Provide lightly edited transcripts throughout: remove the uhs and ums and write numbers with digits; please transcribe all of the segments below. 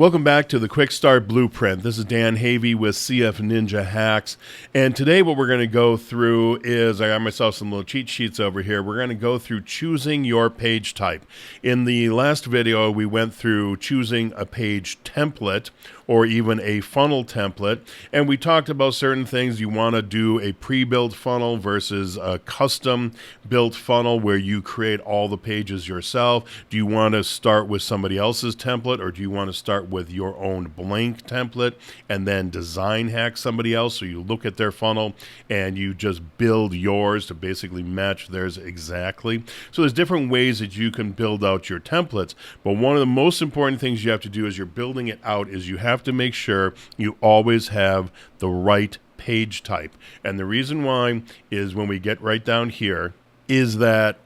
Welcome back to the Quick Start Blueprint. This is Dan Havey with CFninjaHacks. And today what we're going to go through is, I got myself some little cheat sheets over here. We're going to go through choosing your page type. In the last video, we went through choosing a page template or even a funnel template. And we talked about certain things. You want to do a pre-built funnel versus a custom-built funnel where you create all the pages yourself. Do you want to start with somebody else's template, or do you want to start with your own blank template and then design hack somebody else? So you look at their funnel and you just build yours to basically match theirs exactly. So there's different ways that you can build out your templates, but one of the most important things you have to do as you're building it out is you have to make sure you always have the right page type. And the reason why is when we get right down here is that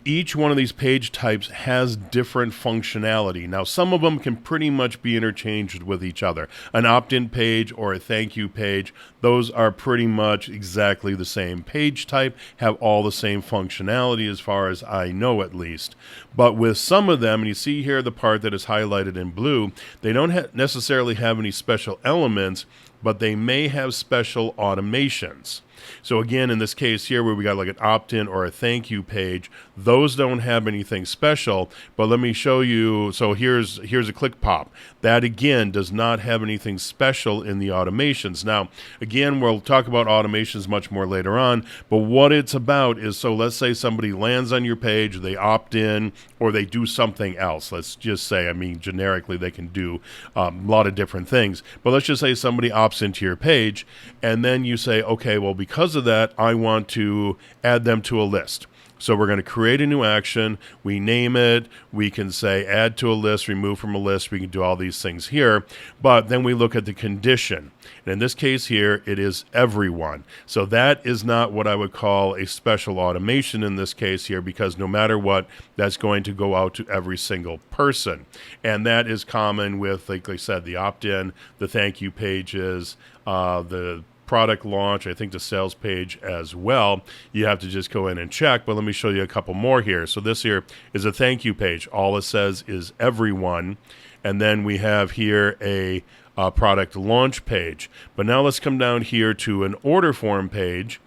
each one of these page types has different functionality. Now, some of them can pretty much be interchanged with each other. An opt-in page or a thank you page, those are pretty much exactly the same page type, have all the same functionality as far as I know at least. But with some of them, and you see here the part that is highlighted in blue, they don't necessarily have any special elements, but they may have special automations. So again, in this case here where we got like an opt-in or a thank you page, those don't have anything special, but let me show you. So here's a click pop. That again does not have anything special in the automations. Now, again, we'll talk about automations much more later on, but what it's about is, so let's say somebody lands on your page, they opt in, or they do something else. Let's just say, I mean, generically they can do a lot of different things, but let's just say somebody opts into your page, and then you say, okay, well, because of that, I want to add them to a list. So we're going to create a new action. We name it. We can say add to a list, remove from a list. We can do all these things here. But then we look at the condition. And in this case here, it is everyone. So that is not what I would call a special automation in this case here, because no matter what, that's going to go out to every single person. And that is common with, like I said, the opt-in, the thank you pages, the product launch, I think the sales page as well. You have to just go in and check, but let me show you a couple more here. So this here is a thank you page. All it says is everyone, and then we have here a product launch page. But now let's come down here to an order form page,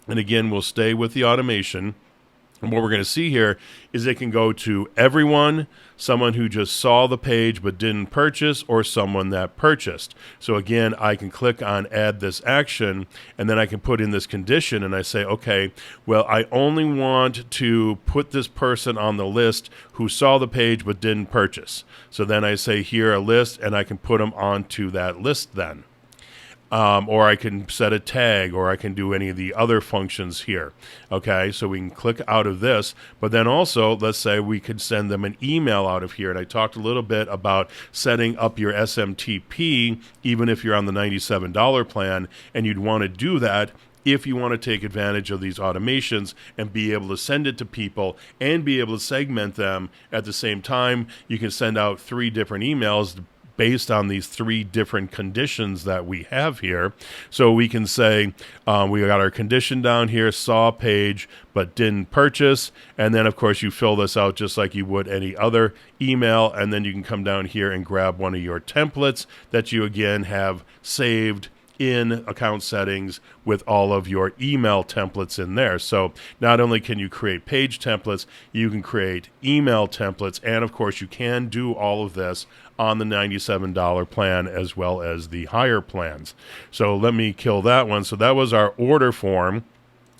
and again, we'll stay with the automation. And what we're going to see here is it can go to everyone, someone who just saw the page but didn't purchase, or someone that purchased. So again, I can click on add this action, and then I can put in this condition, and I say, okay, well, I only want to put this person on the list who saw the page but didn't purchase. So then I say here a list, and I can put them onto that list then. Or I can set a tag, or I can do any of the other functions here. Okay, so we can click out of this, but then also, let's say we could send them an email out of here. And I talked a little bit about setting up your SMTP, even if you're on the $97 plan, and you'd want to do that if you want to take advantage of these automations and be able to send it to people and be able to segment them at the same time. You can send out 3 different emails based on these 3 different conditions that we have here. So we can say we got our condition down here, saw page but didn't purchase, and then of course you fill this out just like you would any other email, and then you can come down here and grab one of your templates that you again have saved in account settings with all of your email templates in there. So not only can you create page templates, you can create email templates, and of course you can do all of this on the $97 plan as well as the higher plans. So let me kill that one. So that was our order form.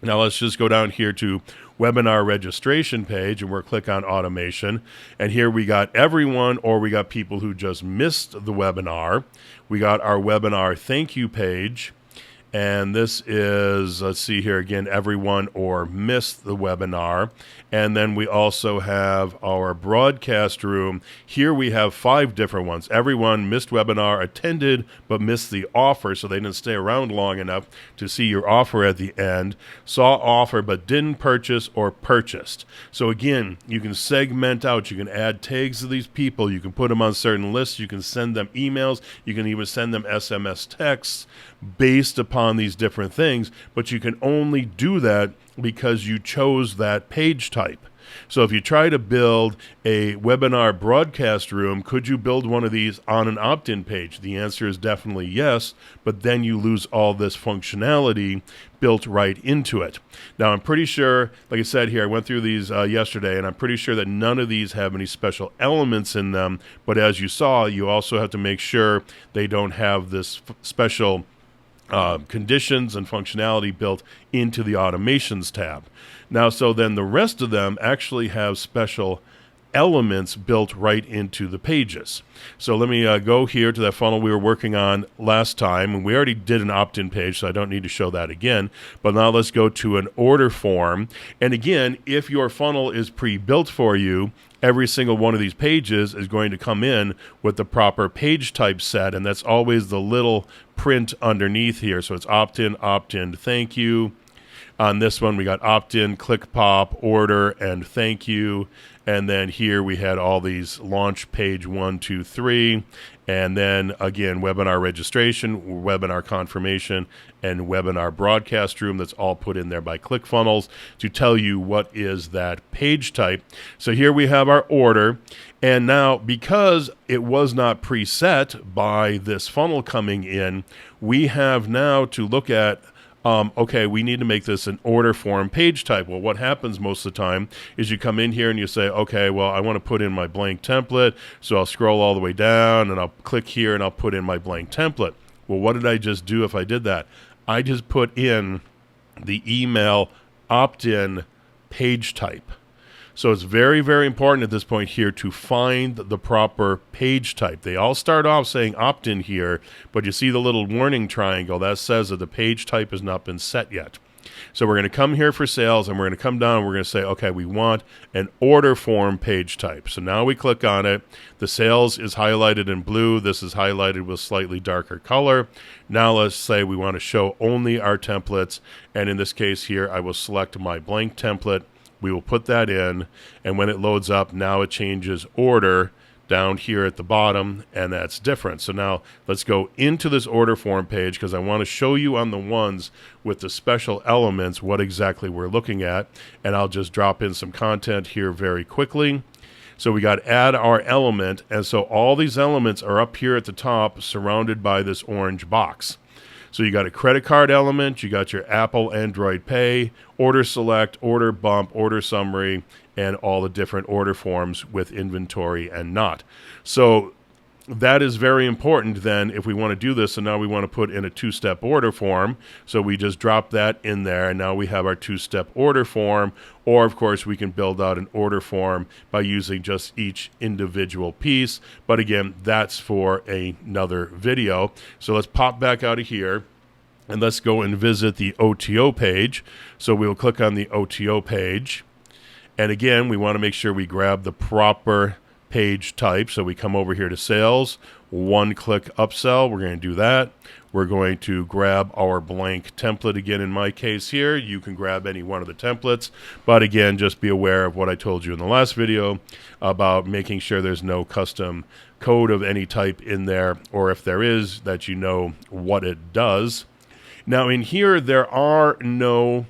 Now let's just go down here to webinar registration page, and we'll click on automation. And here we got everyone, or we got people who just missed the webinar. We got our webinar thank you page. And this is, let's see here again, everyone or missed the webinar. And then we also have our broadcast room. Here we have 5 different ones. Everyone missed webinar, attended, but missed the offer, so they didn't stay around long enough to see your offer at the end. Saw offer, but didn't purchase or purchased. So again, you can segment out. You can add tags to these people. You can put them on certain lists. You can send them emails. You can even send them SMS texts based upon these different things, but you can only do that because you chose that page type. So if you try to build a webinar broadcast room, could you build one of these on an opt-in page? The answer is definitely yes, but then you lose all this functionality built right into it. Now, I'm pretty sure, like I said here, I went through these yesterday, and I'm pretty sure that none of these have any special elements in them, but as you saw, you also have to make sure they don't have this special conditions and functionality built into the automations tab. Now, so then the rest of them actually have special elements built right into the pages. So let me go here to that funnel we were working on last time, and we already did an opt-in page, so I don't need to show that again. But now let's go to an order form. And again, if your funnel is pre-built for you, every single one of these pages is going to come in with the proper page type set, and that's always the little print underneath here. So it's opt-in, thank you. On this one, we got opt-in, click pop, order, and thank you. And then here we had all these launch page 1, 2, 3. And then again, webinar registration, webinar confirmation, and webinar broadcast room. That's all put in there by ClickFunnels to tell you what is that page type. So here we have our order. And now, because it was not preset by this funnel coming in, we have now to look at okay, we need to make this an order form page type. Well, what happens most of the time is you come in here and you say, okay, well, I want to put in my blank template. So I'll scroll all the way down and I'll click here and I'll put in my blank template. Well, what did I just do if I did that? I just put in the email opt-in page type. So it's very, very important at this point here to find the proper page type. They all start off saying opt-in here, but you see the little warning triangle that says that the page type has not been set yet. So we're going to come here for sales, and we're going to come down and we're going to say, okay, we want an order form page type. So now we click on it. The sales is highlighted in blue. This is highlighted with slightly darker color. Now let's say we want to show only our templates, and in this case here, I will select my blank template. We will put that in, and when it loads up, now it changes order down here at the bottom, and that's different. So now let's go into this order form page because I want to show you on the ones with the special elements what exactly we're looking at, and I'll just drop in some content here very quickly. So we got add our element, and so all these elements are up here at the top surrounded by this orange box. So you got a credit card element, you got your Apple Android Pay, order select, order bump, order summary, and all the different order forms with inventory and not. So that is very important then if we want to do this. And now we want to put in a two-step order form. So we just drop that in there, and now we have our two-step order form. Or, of course, we can build out an order form by using just each individual piece. But again, that's for another video. So let's pop back out of here, and let's go and visit the OTO page. So we'll click on the OTO page. And again, we want to make sure we grab the proper page type. So we come over here to sales, one-click upsell. We're going to do that. We're going to grab our blank template again. In my case here, you can grab any one of the templates. But again, just be aware of what I told you in the last video about making sure there's no custom code of any type in there, or if there is, that you know what it does. Now in here, there are no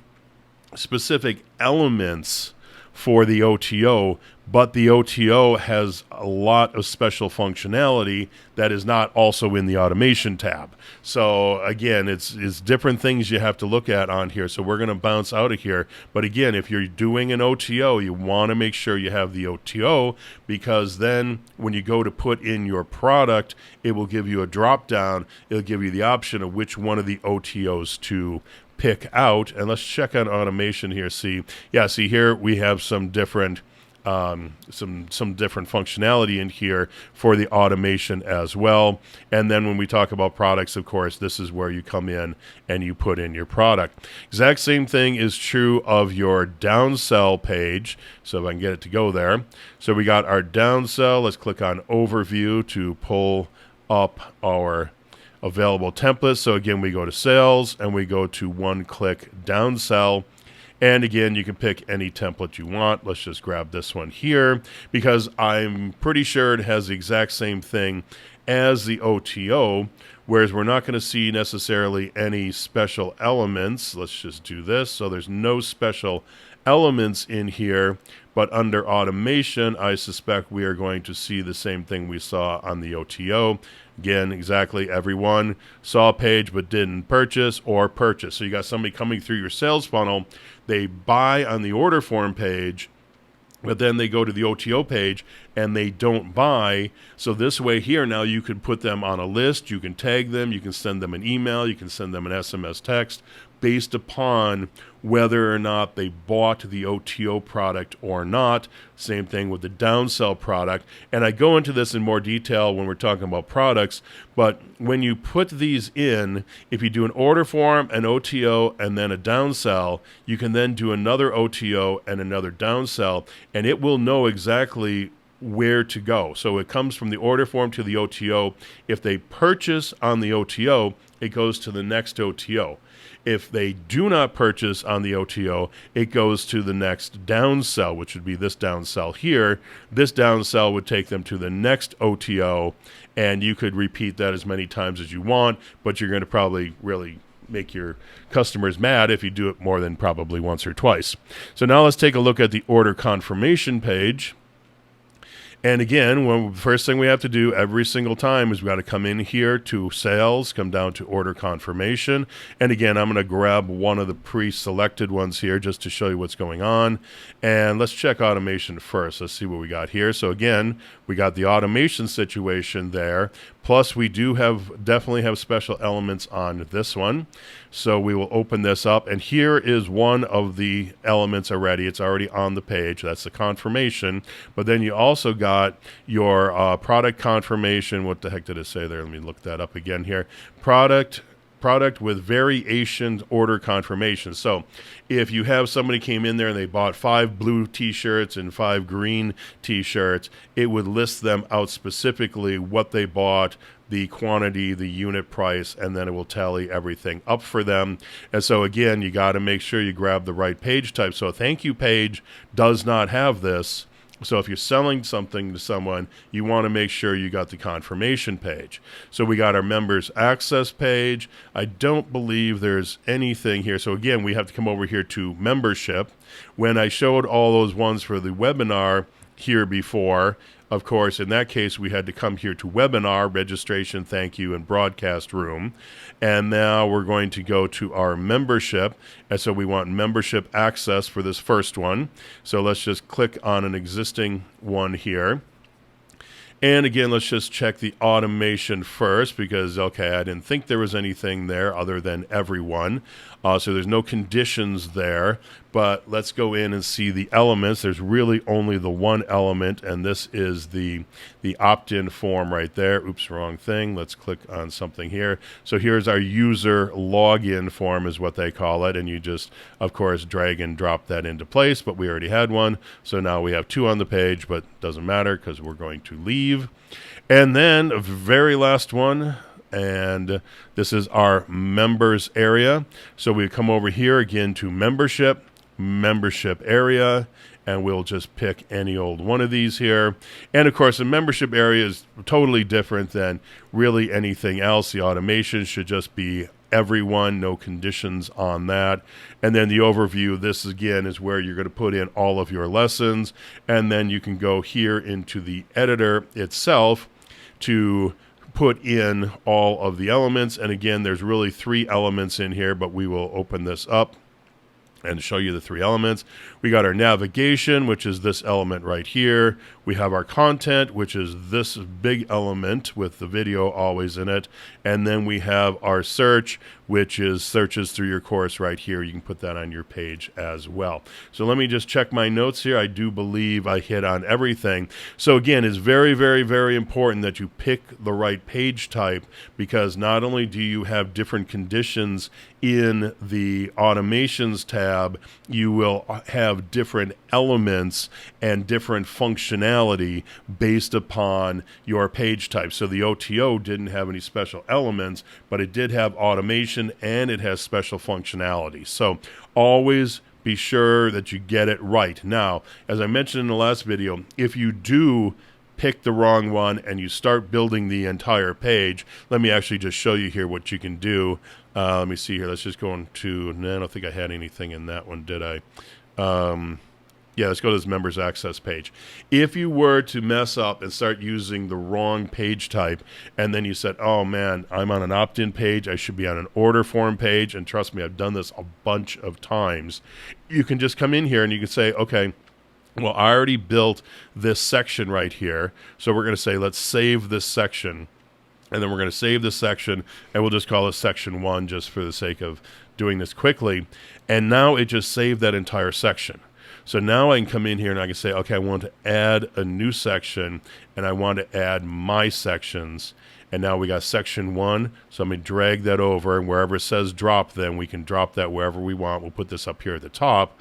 specific elements for the OTO, but the OTO has a lot of special functionality that is not also in the automation tab. So again, it's different things you have to look at on here. So we're going to bounce out of here. But again, if you're doing an OTO, you want to make sure you have the OTO, because then when you go to put in your product, it will give you a drop down. It'll give you the option of which one of the OTOs to pick out. And let's check on automation here. See here we have some different some different functionality in here for the automation as well. And then when we talk about products, of course, this is where you come in and you put in your product. Exact same thing is true of your downsell page. So if I can get it to go there. So we got our downsell. Let's click on overview to pull up our available templates. So again, we go to sales and we go to one-click downsell. And again, you can pick any template you want. Let's just grab this one here because I'm pretty sure it has the exact same thing as the OTO, whereas we're not going to see necessarily any special elements. Let's just do this. So there's no special elements in here, but under automation, I suspect we are going to see the same thing we saw on the OTO. Again, exactly, everyone saw a page but didn't purchase or purchase. So you got somebody coming through your sales funnel, they buy on the order form page, but then they go to the OTO page and they don't buy. So this way here, now you can put them on a list, you can tag them, you can send them an email, you can send them an SMS text based upon whether or not they bought the OTO product or not. Same thing with the Downsell product. And I go into this in more detail when we're talking about products, but when you put these in, if you do an order form, an OTO, and then a Downsell, you can then do another OTO and another Downsell, and it will know exactly where to go. So it comes from the order form to the OTO. If they purchase on the OTO, it goes to the next OTO. If they do not purchase on the OTO, it goes to the next downsell, which would be this downsell here. This downsell would take them to the next OTO, and you could repeat that as many times as you want, but you're going to probably really make your customers mad if you do it more than probably once or twice. So now let's take a look at the order confirmation page. And again, the first thing we have to do every single time is we got to come in here to sales, come down to order confirmation. And again, I'm going to grab one of the pre-selected ones here just to show you what's going on. And let's check automation first. Let's see what we got here. So again, we got the automation situation there. Plus, we do definitely have special elements on this one. So we will open this up. And here is one of the elements already. It's already on the page. That's the confirmation. But then you also got your product confirmation. What the heck did it say there? Let me look that up again here. Product with variation order confirmation. So if you have somebody came in there and they bought 5 blue t-shirts and 5 green t-shirts, it would list them out specifically what they bought, the quantity, the unit price, and then it will tally everything up for them. And so again, you got to make sure you grab the right page type. So a thank you page does not have this. So if you're selling something to someone, you want to make sure you got the confirmation page. So we got our members access page. I don't believe there's anything here. So again, we have to come over here to membership. When I showed all those ones for the webinar here before, of course, in that case, we had to come here to webinar, registration, thank you, and broadcast room. And now we're going to go to our membership. And so we want membership access for this first one. So let's just click on an existing one here. And again, let's just check the automation first because, okay, I didn't think there was anything there other than everyone. So there's no conditions there. But let's go in and see the elements. There's really only the one element, and this is the opt-in form right there. Oops, wrong thing. Let's click on something here. So here's our user login form is what they call it. And you just, of course, drag and drop that into place. But we already had one. So now we have 2 on the page, but doesn't matter because we're going to leave. And then a very last one. And this is our members area. So we come over here again to membership area, and we'll just pick any old one of these here. And of course, the membership area is totally different than really anything else. The automation should just be everyone, no conditions on that. And then the overview, this again is where you're going to put in all of your lessons. And then you can go here into the editor itself to put in all of the elements. And again, there's really 3 elements in here, but we will open this up and show you the 3 elements. We got our navigation, which is this element right here. We have our content, which is this big element with the video always in it. And then we have our search, which is searches through your course right here. You can put that on your page as well. So let me just check my notes here. I do believe I hit on everything. So again, it's very, very, very important that you pick the right page type, because not only do you have different conditions in the automations tab, you will have different elements and different functionality based upon your page type. So the OTO didn't have any special elements, but it did have automation and it has special functionality. So always be sure that you get it right. Now, as I mentioned in the last video, if you do pick the wrong one, and you start building the entire page. Let me actually just show you here what you can do. Let me see here. Let's just go into, no, I don't think I had anything in that one, did I? Yeah, let's go to this members access page. If you were to mess up and start using the wrong page type, and then you said, oh man, I'm on an opt-in page, I should be on an order form page, and trust me, I've done this a bunch of times, you can just come in here and you can say, okay, well, I already built this section right here, so we're going to say, let's save this section. And then we're going to save this section, and we'll just call it section 1 just for the sake of doing this quickly. And now it just saved that entire section. So now I can come in here and I can say, okay, I want to add a new section, and I want to add my sections. And now we got section 1. So I'm going to drag that over, and wherever it says drop, then we can drop that wherever we want. We'll put this up here at the top.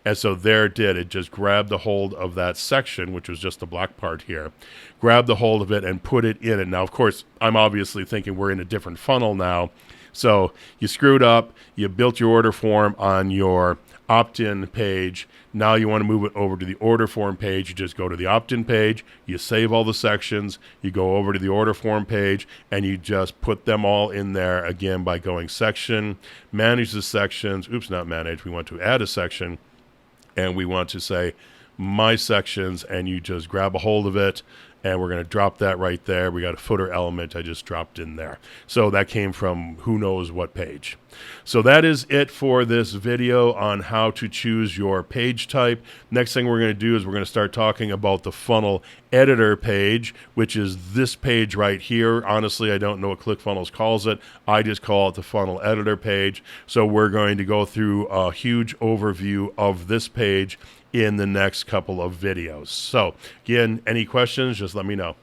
And so there it did. It just grabbed a hold of that section, which was just the black part here, grabbed a hold of it and put it in it. Now, of course, I'm obviously thinking we're in a different funnel now. So you screwed up. You built your order form on your opt-in page. Now you want to move it over to the order form page. You just go to the opt-in page, you save all the sections, you go over to the order form page, and you just put them all in there again by going section, manage the sections. Oops, not manage. We want to add a section, and we want to say my sections, and you just grab a hold of it, and we're going to drop that right there. We got a footer element I just dropped in there. So that came from who knows what page. So that is it for this video on how to choose your page type. Next thing we're going to do is we're going to start talking about the funnel editor page, which is this page right here. Honestly, I don't know what ClickFunnels calls it. I just call it the funnel editor page. So we're going to go through a huge overview of this page in the next couple of videos. So again, any questions, just let me know.